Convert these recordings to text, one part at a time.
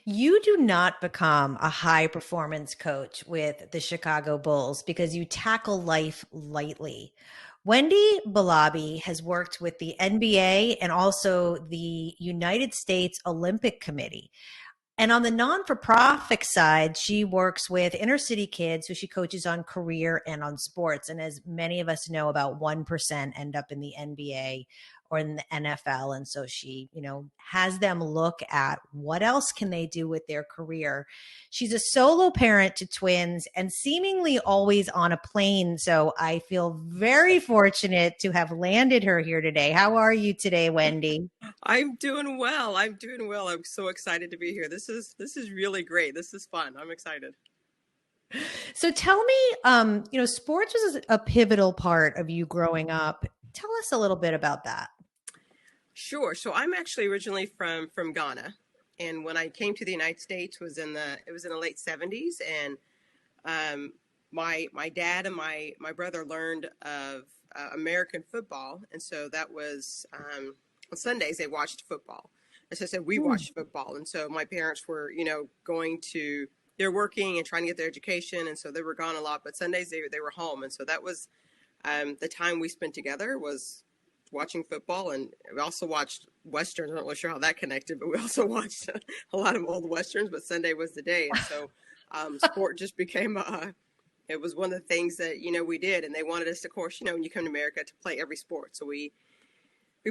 You do not become a high performance coach with the Chicago Bulls because you tackle life lightly. Wendy Borlabi has worked with the NBA and also the United States Olympic Committee. And on the non for profit side, she works with inner city kids who she coaches on career and on sports. And as many of us know, about 1% end up in the NBA or in the NFL. And so she, has them look at what else can they do with their career. She's a solo parent to twins and seemingly always on a plane. So I feel very fortunate to have landed her here today. How are you today, Wendy? I'm doing well. I'm doing well. I'm so excited to be here. This is really great. This is fun. I'm excited. So tell me, sports was a pivotal part of you growing up. Tell us a little bit about that. Sure. So I'm actually originally from Ghana, and when I came to the United States was in the late '70s, and my dad and my brother learned of American football, and so that was on Sundays they watched football. As I said, we Hmm. watched football, and so my parents were going to they're working and trying to get their education, and so they were gone a lot. But Sundays they were home, and so that was the time we spent together was watching football, and we also watched westerns. I'm not really sure how that connected, but we also watched a lot of old westerns. But Sunday was the day, and so sport just became it was one of the things that we did, and they wanted us, of course, when you come to America, to play every sport. So we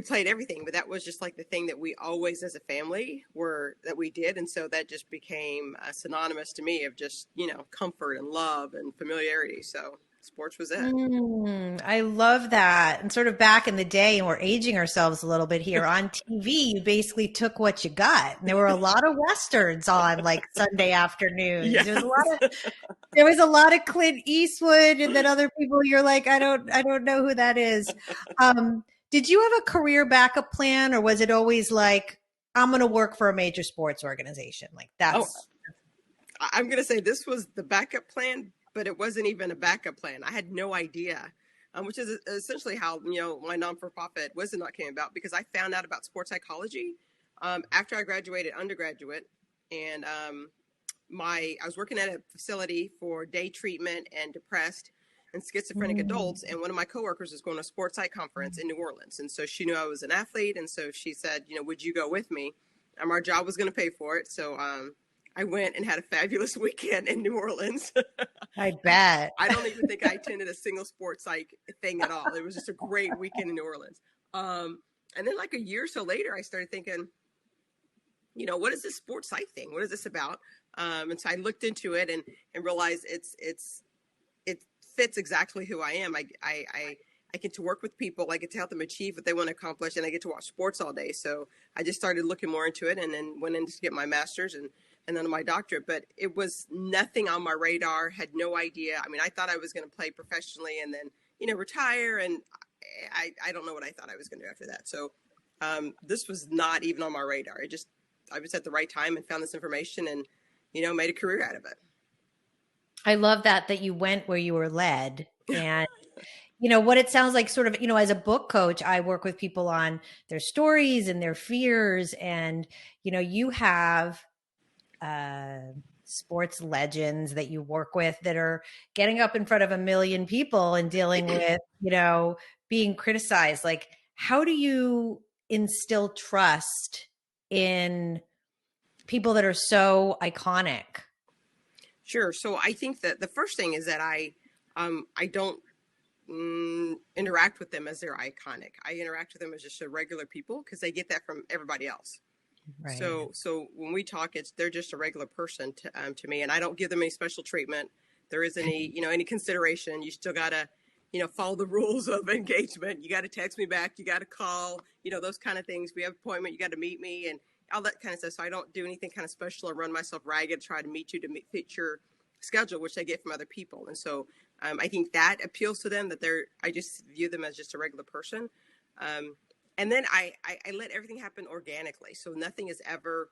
played everything, but that was just like the thing that we always, as a family, were that we did, and so that just became synonymous to me of just comfort and love and familiarity. So sports was it. I love that. And sort of back in the day, and we're aging ourselves a little bit here, on TV, you basically took what you got. And there were a lot of westerns on like Sunday afternoons. Yes. There was a lot of Clint Eastwood, and then other people you're like, I don't know who that is. Um, did you have a career backup plan, or was it always like, I'm going to work for a major sports organization? Like Oh, that's I'm going to say this was the backup plan, but it wasn't even a backup plan. I had no idea, which is essentially how my non-for-profit wisdom not came about, because I found out about sports psychology after I graduated undergraduate, and I was working at a facility for day treatment and depressed and schizophrenic mm, adults, and one of my coworkers was going to a sports psych conference in New Orleans, and so she knew I was an athlete, and so she said, would you go with me? Our job was going to pay for it, so I went and had a fabulous weekend in New Orleans. I bet. I don't even think I attended a single sports psych thing at all. It was just a great weekend in New Orleans. And then like a year or so later, I started thinking, what is this sports psych thing? What is this about? And so I looked into it and realized it fits exactly who I am. I get to work with people. I get to help them achieve what they want to accomplish, and I get to watch sports all day. So I just started looking more into it, and then went in to get my master's and then my doctorate. But it was nothing on my radar. Had no idea. I mean, I thought I was going to play professionally and then retire, and I don't know what I thought I was going to do after that. So this was not even on my radar. I was at the right time and found this information, and made a career out of it. I love that you went where you were led. And what it sounds like, sort of, as a book coach, I work with people on their stories and their fears. And you have sports legends that you work with that are getting up in front of a million people and dealing with being criticized. Like, how do you instill trust in people that are so iconic? Sure. So I think that the first thing is that I don't interact with them as they're iconic. I interact with them as just a regular people, because they get that from everybody else. Right. So when we talk, they're just a regular person to me, and I don't give them any special treatment. There isn't any consideration. You still gotta follow the rules of engagement. You got to text me back. You got to call. Those kind of things. We have an appointment. You got to meet me and all that kind of stuff. So I don't do anything kind of special or run myself ragged, try to meet you to fit your schedule, which I get from other people. And so I think that appeals to them, that I just view them as just a regular person. And then I let everything happen organically. So nothing is ever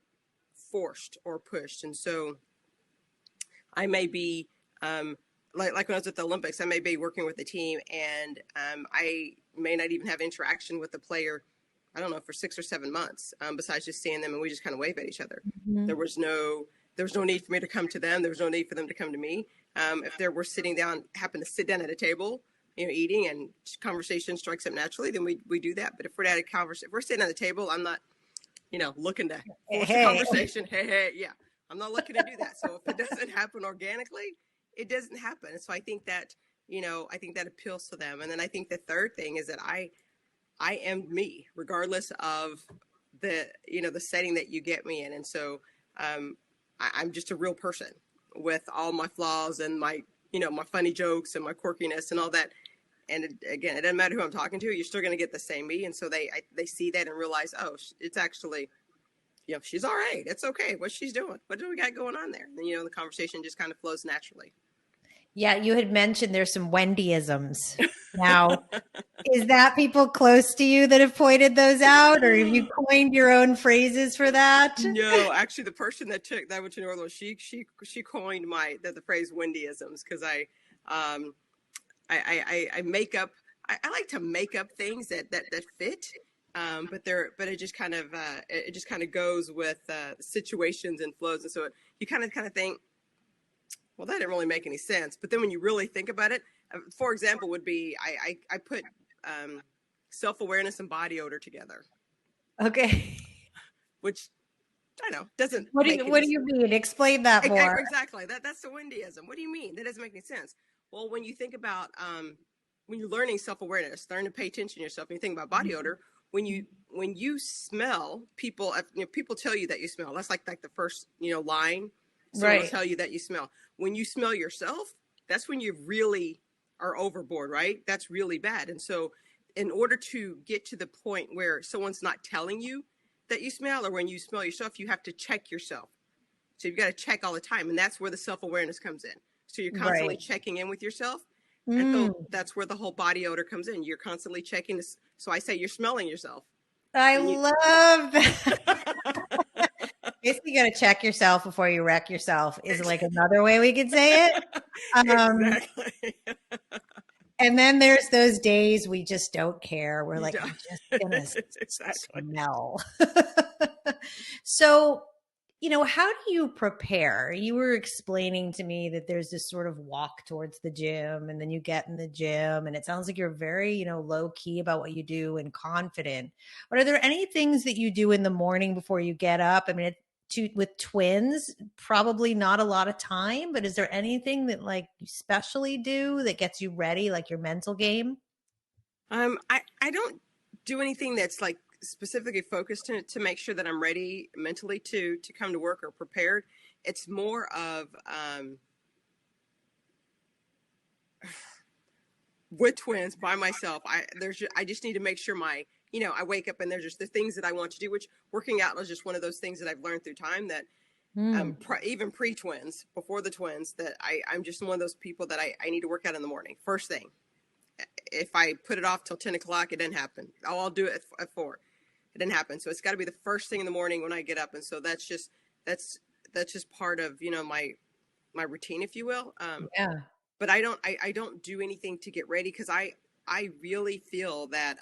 forced or pushed. And so I may be, like when I was at the Olympics, I may be working with the team, and I may not even have interaction with the player I don't know, for 6 or 7 months, besides just seeing them, and we just kind of wave at each other. Mm-hmm. There was no need for me to come to them. There was no need for them to come to me. If they were sitting down, happen to sit down at a table, eating, and conversation strikes up naturally, then we do that. But if we're if we're sitting at the table, I'm not, looking to force a conversation. Hey, yeah. I'm not looking to do that. So if it doesn't happen organically, it doesn't happen. And so I think that, appeals to them. And then I think the third thing is that I am me, regardless of the setting that you get me in. And so I'm just a real person with all my flaws and my funny jokes and my quirkiness and all that. And again, it doesn't matter who I'm talking to, you're still going to get the same me. And so they see that and realize, oh, it's actually, she's all right. It's okay. What's she's doing? What do we got going on there? And, the conversation just kind of flows naturally. Yeah, you had mentioned there's some Wendy-isms. Now, is that people close to you that have pointed those out, or have you coined your own phrases for that? No, actually, the person that went to New Orleans, she coined the phrase Wendy-isms, because I make up. I like to make up things that fit, but it just kind of goes with situations and flows, and so you kind of think, well, that didn't really make any sense. But then when you really think about it, for example, would be I put self-awareness and body odor together. Okay. Which I know doesn't. What do you mean? Explain that more. Exactly. That's the Wendyism. What do you mean? That doesn't make any sense. Well, when you think about when you're learning self-awareness, learning to pay attention to yourself, and you think about body odor, when you smell, people tell you that you smell. That's like the first line. Someone will tell you that you smell. When you smell yourself, that's when you really are overboard, right? That's really bad. And so in order to get to the point where someone's not telling you that you smell, or when you smell yourself, you have to check yourself. So you've got to check all the time. And that's where the self-awareness comes in. So you're constantly checking in with yourself. And so that's where the whole body odor comes in. You're constantly checking this. So I say you're smelling yourself. I love that. Basically, you got to check yourself before you wreck yourself is like another way we could say it. Exactly. And then there's those days we just don't care. We're like, I'm just going to smell. So, how do you prepare? You were explaining to me that there's this sort of walk towards the gym, and then you get in the gym, and it sounds like you're very, low key about what you do and confident. But are there any things that you do in the morning before you get up? I mean, with twins, probably not a lot of time, but is there anything that you specially do that gets you ready, like your mental game? I don't do anything that's specifically focused to make sure that I'm ready mentally to come to work or prepared. It's more of with twins by myself. I just need to make sure I wake up and there's just the things that I want to do, which working out is just one of those things that I've learned through time that even pre-twins, before the twins, that I'm just one of those people that I need to work out in the morning. First thing. If I put it off till 10 o'clock, it didn't happen. I'll do it at 4. It didn't happen. So it's got to be the first thing in the morning when I get up. And so that's just part of, my routine, if you will. Yeah. But I don't do anything to get ready, because I really feel that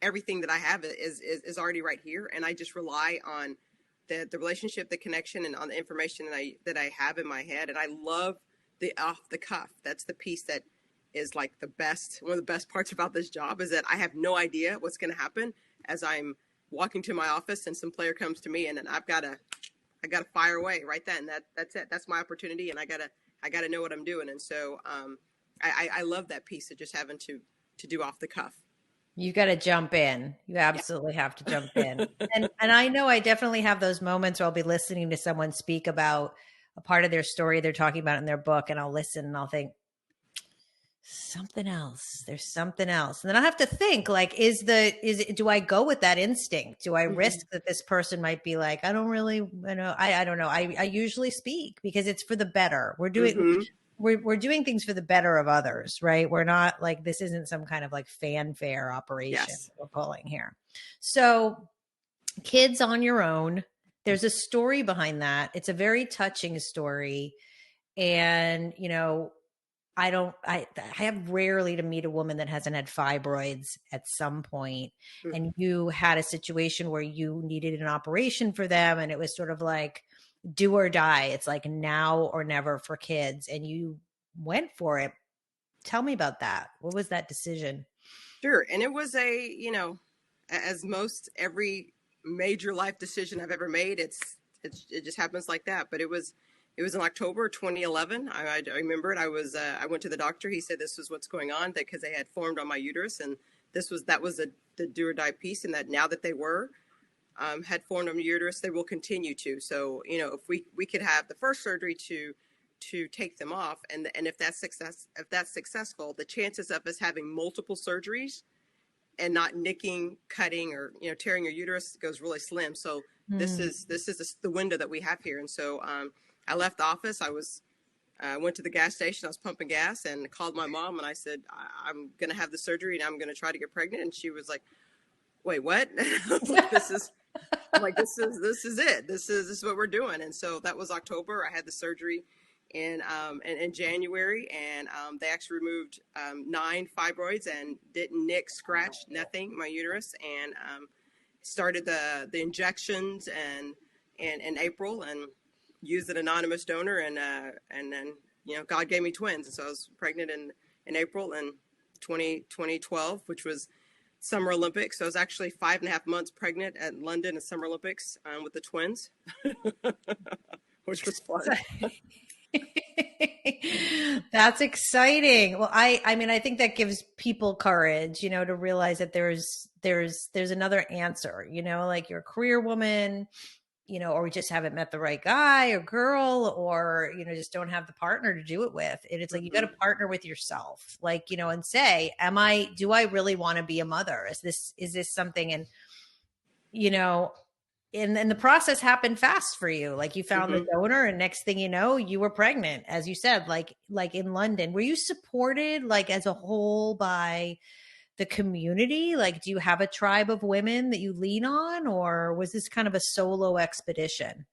everything that I have is already right here. And I just rely on the relationship, the connection, and on the information that I have in my head. And I love the off the cuff. That's the piece that is one of the best parts about this job, is that I have no idea what's going to happen as I'm walking to my office and some player comes to me, and then I got to fire away right then. That's it. That's my opportunity. And I gotta know what I'm doing. And so, I love that piece of just having to do off the cuff. You got to jump in. You absolutely have to jump in. And I know I definitely have those moments where I'll be listening to someone speak about a part of their story they're talking about in their book, and I'll listen and I'll think, something else. There's something else. And then I have to think, do I go with that instinct? Do I risk that this person might be like, I don't really, I don't know. I usually speak because it's for the better. We're doing, we're doing things for the better of others, right? We're not this isn't some kind of fanfare operation we're pulling here. So kids on your own, there's a story behind that. It's a very touching story. And, I have rarely to meet a woman that hasn't had fibroids at some point. Mm. And you had a situation where you needed an operation for them, and it was sort of like do or die. It's like now or never for kids, and you went for it. Tell me about that. What was that decision? Sure. And it was as most every major life decision I've ever made, it just happens like that. But it was in October 2011. I remember it. I went to the doctor. He said this was what's going on, because they had formed on my uterus, and that was the do or die piece, and that now that they had formed on my uterus, they will continue to. So if we could have the first surgery to take them off, and if that's successful, the chances of us having multiple surgeries and not nicking, cutting, or tearing your uterus goes really slim. So this is the window that we have here. And so I left the office. I went to the gas station. I was pumping gas and called my mom, and I said, I'm going to have the surgery and I'm going to try to get pregnant. And she was like, wait, what? I was like, this is it. This is what we're doing. And so that was October. I had the surgery in January, and they actually removed 9 fibroids and didn't nick, scratch, nothing, my uterus, and started the injections in April, and used an anonymous donor, and then God gave me twins, and so I was pregnant in April in 2012, which was Summer Olympics. So I was actually 5.5 months pregnant at London and Summer Olympics with the twins, which was fun. That's exciting. Well, I mean, I think that gives people courage, to realize that there's another answer, like you're a career woman, or we just haven't met the right guy or girl, or, just don't have the partner to do it with. And it's like, you got to partner with yourself, like, and say, do I really want to be a mother? Is this something? And, and the process happened fast for you. Like you found the donor, and next thing you know, you were pregnant, as you said, like in London. Were you supported, like as a whole, by the community? Like, do you have a tribe of women that you lean on, or was this kind of a solo expedition?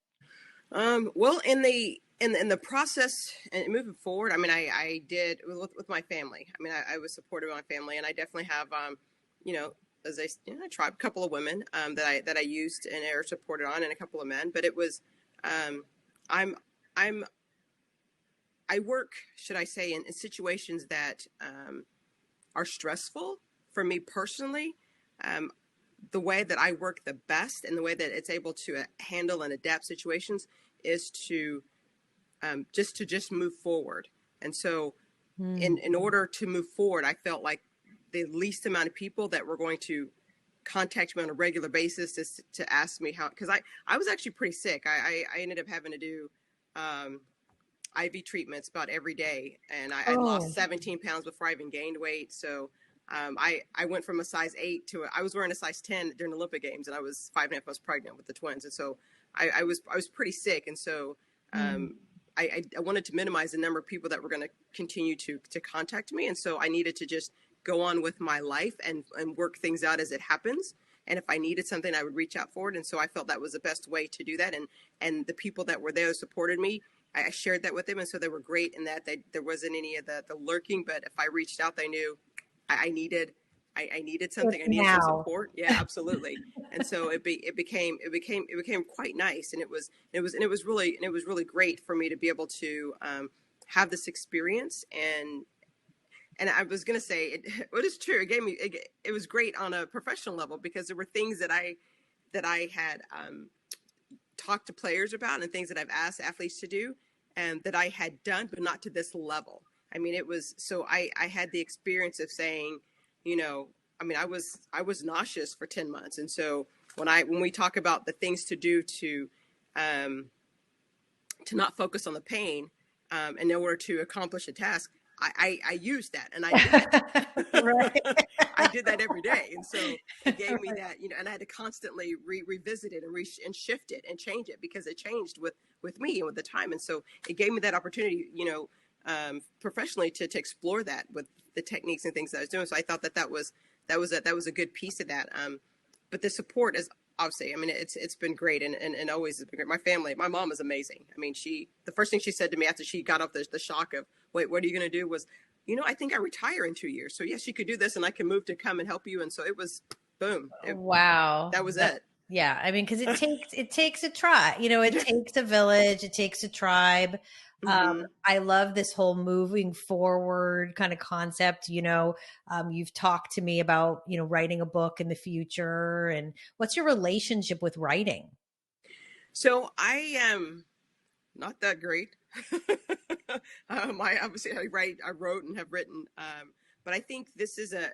Well, in the process and moving forward, I mean, I did with my family. I mean, I was supportive of my family, and I definitely have, as I tried a couple of women that I used and are supported on, and a couple of men. But it was, I work, should I say, in situations that are stressful for me personally. The way that I work the best, and the way that it's able to handle and adapt situations, is to just move forward. And so in order to move forward, I felt like the least amount of people that were going to contact me on a regular basis to ask me how, because I was actually pretty sick. I ended up having to do IV treatments about every day, and I lost 17 pounds before I even gained weight. So I went from a size 8 to I was wearing a size 10 during the Olympic Games, and I was 5.5 months pregnant with the twins. And so I was pretty sick. And so I wanted to minimize the number of people that were going to continue to contact me. And so I needed to just go on with my life and work things out as it happens. And if I needed something, I would reach out for it. And so I felt that was the best way to do that. And the people that were there that supported me, I shared that with them. And so they were great in that there wasn't any of the lurking, but if I reached out, they knew I needed something. I needed some support. Yeah, absolutely. And so it became quite nice. And it was really great for me to be able to have this experience. And I was going to say, it is true. It was great on a professional level, because there were things that I had talked to players about, and things that I've asked athletes to do, and that I had done, but not to this level. I mean, I had the experience of saying, I mean, I was nauseous for 10 months. And so when we talk about the things to do to not focus on the pain, in order to accomplish a task, I used that, and I did it. Right. I did that every day. And so it gave me that, and I had to constantly revisit it and shift it and change it, because it changed with me and with the time. And so it gave me that opportunity, professionally to explore that with the techniques and things that I was doing. So I thought that was a good piece of that. But the support is obviously, I mean, it's been great and always has been great. My family, my mom is amazing. I mean, the first thing she said to me after she got off the shock of, wait, what are you going to do, was, I think I retire in 2 years. So yes, you could do this and I can move to come and help you. And so it was boom. Wow. That was it. Yeah. I mean, cause it takes a tribe, it takes a village, it takes a tribe. Mm-hmm. I love this whole moving forward kind of concept. You've talked to me about, writing a book in the future, and what's your relationship with writing? So I am not that great. I wrote and have written, but I think this is a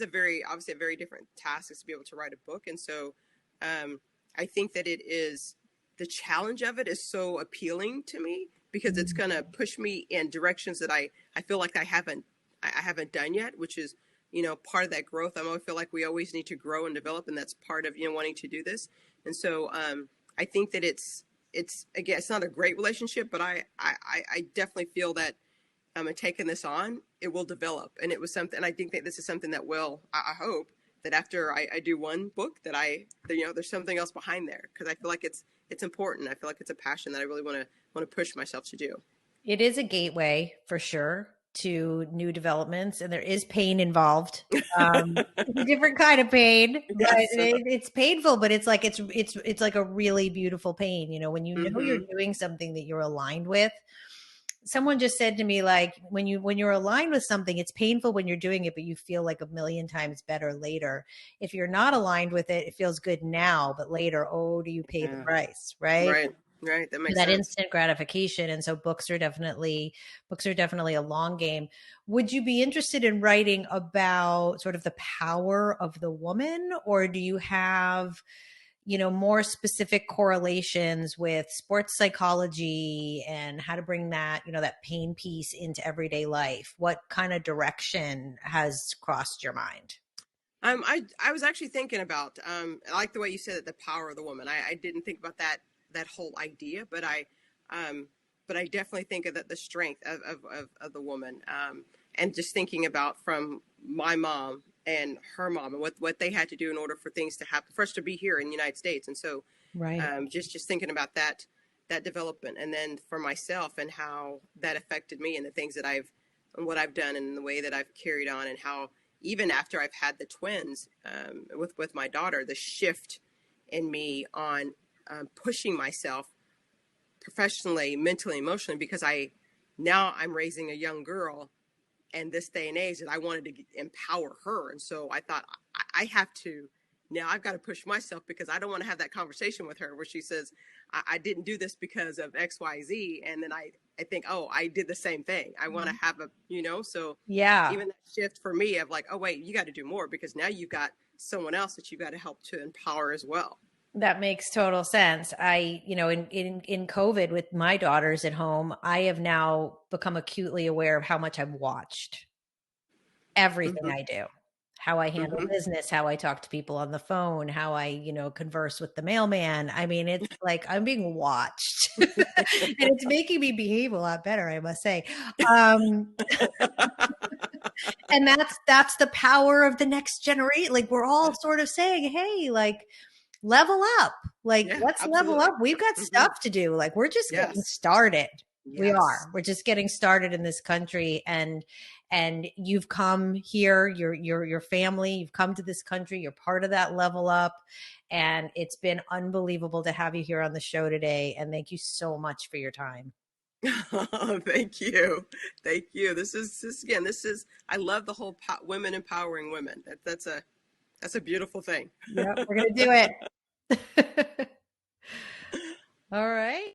very, obviously a very different task, is to be able to write a book. And so, I think that the challenge of it is so appealing to me, because it's going to push me in directions that I feel like I haven't done yet, which is, part of that growth. I feel like we always need to grow and develop, and that's part of, wanting to do this. And so, I think that it's again, it's not a great relationship, but I definitely feel that taking this on, it will develop. And it was something, and I think that this is something that I hope that after I do one book, that there's something else behind there, because I feel like it's important. I feel like it's a passion that I really want to push myself to do. It is a gateway for sure to new developments, and there is pain involved. It's a different kind of pain, but Yes. it's painful, but it's like it's like a really beautiful pain. When you know you're doing something that you're aligned with. Someone just said to me, like, when you're aligned with something, it's painful when you're doing it, but you feel like a million times better later. If you're not aligned with it, it feels good now, but later, oh, do you pay the price, right? Right. That makes that sense. Instant gratification. And so books are definitely a long game. Would you be interested in writing about sort of the power of the woman, or do you have more specific correlations with sports psychology and how to bring that, that pain piece into everyday life? What kind of direction has crossed your mind? I was actually thinking about, I like the way you said that, the power of the woman. I didn't think about that whole idea, but I definitely think of the strength of the woman, and just thinking about from my mom and her mom, and what they had to do in order for things to happen, for us to be here in the United States. And so, right. Just thinking about that development, and then for myself, and how that affected me, and the things that and what I've done, and the way that I've carried on, and how even after I've had the twins, with my daughter, the shift in me on pushing myself professionally, mentally, emotionally, because I'm raising a young girl in this day and age, that I wanted to empower her. And so I thought, I have to, now I've got to push myself, because I don't want to have that conversation with her where she says, I didn't do this because of X, Y, Z. And then I think, oh, I did the same thing. I want to have so yeah, even that shift for me of like, oh, wait, you got to do more, because now you've got someone else that you got to help to empower as well. that makes total sense. In COVID with my daughters at home, I have now become acutely aware of how much I've watched everything I do, how I handle business, how I talk to people on the phone, how I, converse with the mailman. I mean, it's like I'm being watched and it's making me behave a lot better, I must say. And that's the power of the next generation. Like, we're all sort of saying, hey, like, level up. Like, let's absolutely. level up. We've got stuff to do. Like, we're just getting started. Yes. We're just getting started in this country. And you've come here, your family, you've come to this country, you're part of that level up. And it's been unbelievable to have you here on the show today. And thank you so much for your time. Oh, thank you. Thank you. This is, I love the whole women empowering women. That's a beautiful thing. Yeah, we're going to do it. All right.